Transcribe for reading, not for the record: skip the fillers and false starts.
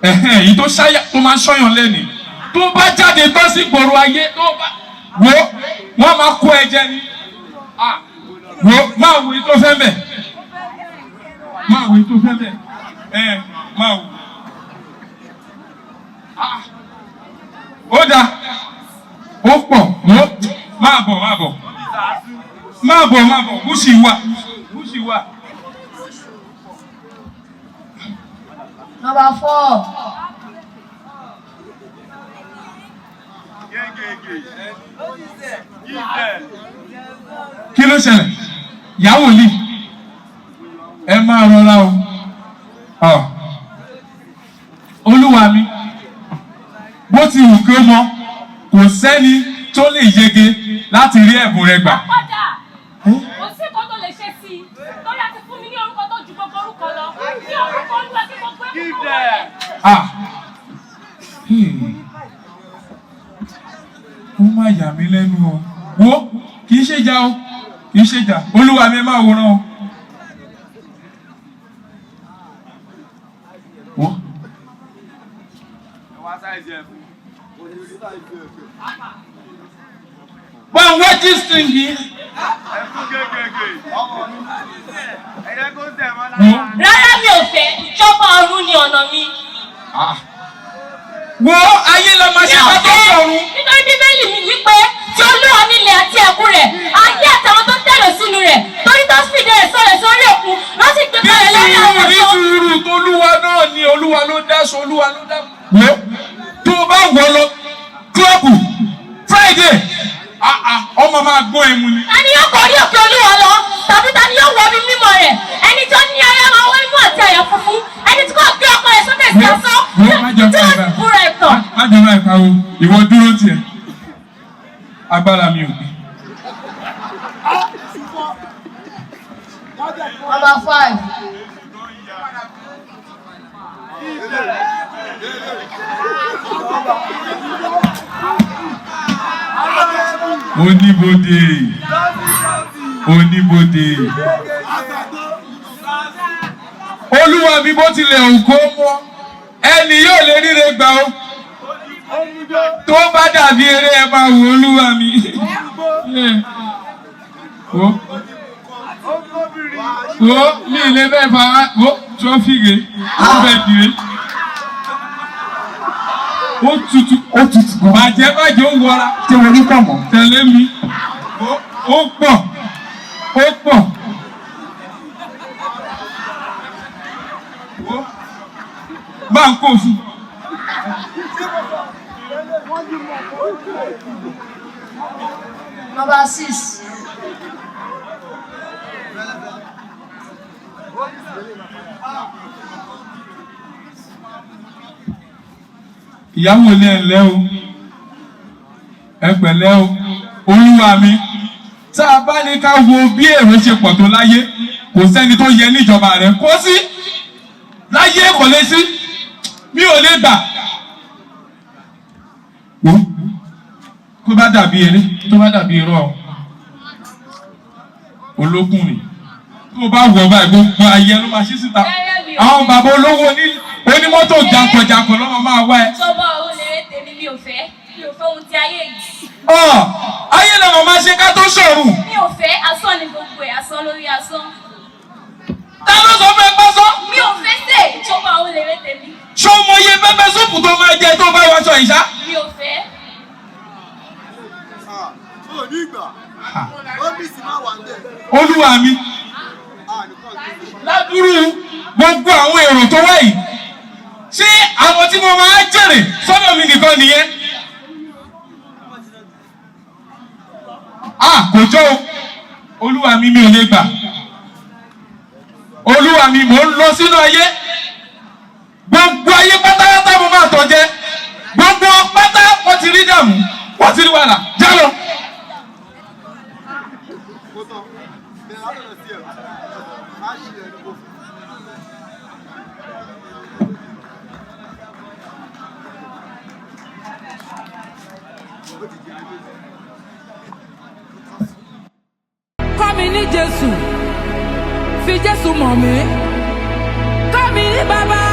Èyí tó ṣáyà tó máa ṣọ́yàn lẹ́nu tó bá jáde tó sì gbòòrò ayé tó bá wo wọ́n máa kó ẹ̀jẹ̀ ni wo máa wo èyí tó fẹ́ bẹ̀ máa wo èyí tó fẹ́ bẹ̀ máa wo ó dáa ó pọ̀ wo máa bọ̀ búṣì wà. Number 4. Kí ló ṣẹlẹ̀? Ìyàwó lì. Ẹ máa rọra o. Olúwa mi, bó ti wù kí ó mọ, kò sẹ́ni tó lè yege láti rí ẹ̀bùn rẹ gbà. Kò sí nǹkan tó lè ṣe sí i. Lórí àti fún mi ní orúkọ tó ju gbogbo orúkọ lọ. Ní orúkọ Olúwa tí gbogbo ẹ̀kọ́ wọlé. Ó máa yà mí lẹ́nu o. Wo kì í ṣèjà o. Kì í ṣèjà. Olúwa mi ẹ máa wòran o. Wo. But what is this thing here? Rárá mi ò fẹ́, ìjọba ọ̀run ni ọ̀nà mi. Wo ayé lọ máa ṣe bá tó sọ̀run. Nítorí Bíbélì mi wípé tí Olúwa nílẹ̀ àti ẹ̀kún rẹ̀, ayé àtàwọn tó tẹ̀lé sínú rẹ̀, torí tó fìdí rẹ̀ sọ̀rọ̀ sórí òkun, wọ́n sì gbé kalẹ̀ lórí àwọn ọ̀ṣọ́. Nítorí Olúwa náà ni Olúwa ló dá sọ Olúwa ló dá. Wo tó o bá wọ lọ kílọ̀bù Friday ọmọ máa gbọ́ ẹmu ni. Ta ni yóò kọrí òkè Olúwa lọ? Tàbí ta ni yóò wọ ibi mímọ́ rẹ̀? Ẹni tó ní ayé máa wọ imú àti àyà funfun. Ẹni tí kò gbé ọkọ rẹ̀ sókè sí asán. Tí wọ́n ti búra ẹ̀tàn. Má jẹ́ máa ka o, ìwọ dúró tiẹ̀. Agbára mi ò gbé. Number 5. Oníbodè. Olúwa mi bó tilẹ̀ òkó mọ́ ẹni yóò lè ríre gbà ó. Tó bá dàbí eré ẹ máa wò Olúwa mi. Wo mi ilé bẹ́ẹ̀ fara wo trọ́fìgè ó bẹ̀ dìre. Ó tutù. Bàjẹ́ ó wọra. Tí mo rí pọ̀ mọ́. Tẹ̀lé mi. Ó pọ̀. Bá ń kó fún. Number 6. Ìyàwó ilé ẹ̀lẹ́ o. Ẹ pẹ̀lẹ́ o. Olúwa mi. Tá a bá ní ká wo bí èrò ṣe pọ̀ tó láyé, kò sẹ́ni tó yẹ níjọba rẹ̀. Kò sí. Láyé kò lè sí. Mi ò lè gbà. Tó bá dàbí eré, tó bá dàbí irọ́ olókùn ni. Tó bá wọ̀ báyìí gbogbo ayé ló máa ṣí síta. Àwọn bàbá olówó onímọ́tò jàǹkànjàǹkàn lọ́wọ́ máa wá ẹ. Ìjọba ọ̀run lè rẹ́ tèmi mi ò fẹ́ ohun ti ayé yìí. Ayé làwọn máa ṣe ká tó ṣọ̀run. Mi ò fẹ́ asán ni gbogbo ẹ̀, asán lórí asán. Ta ló sọ fún ẹ pásán? Mi ò fẹ́ sè ìjọba ọ̀run lè rẹ́ tèmi. Ṣé o mọ iye pẹ́pẹ́ súpù tó máa jẹ tó bá wọṣọ ìṣá? Mi ò fẹ́. Olúwa mi. Ládùúrú gbogbo àwọn èrò tó wá yìí. Ṣé àwọn tí mo máa jèrè sọ́dọ̀ mi nìkan nìyẹn? Kò jọ o. Olúwa mi ò lè gbà. Olúwa mi mò ń lọ sínú ayé. Gbogbo ayé pátápátá mo máa tọ̀ jẹ. Gbogbo pátá wọ́n ti rí dààmú. Wọ́n ti rí wàhálà. Já lọ. Kọ́ mi ní Jésù, fi Jésù mọ̀ mí. Kọ́ mi ní bàbá.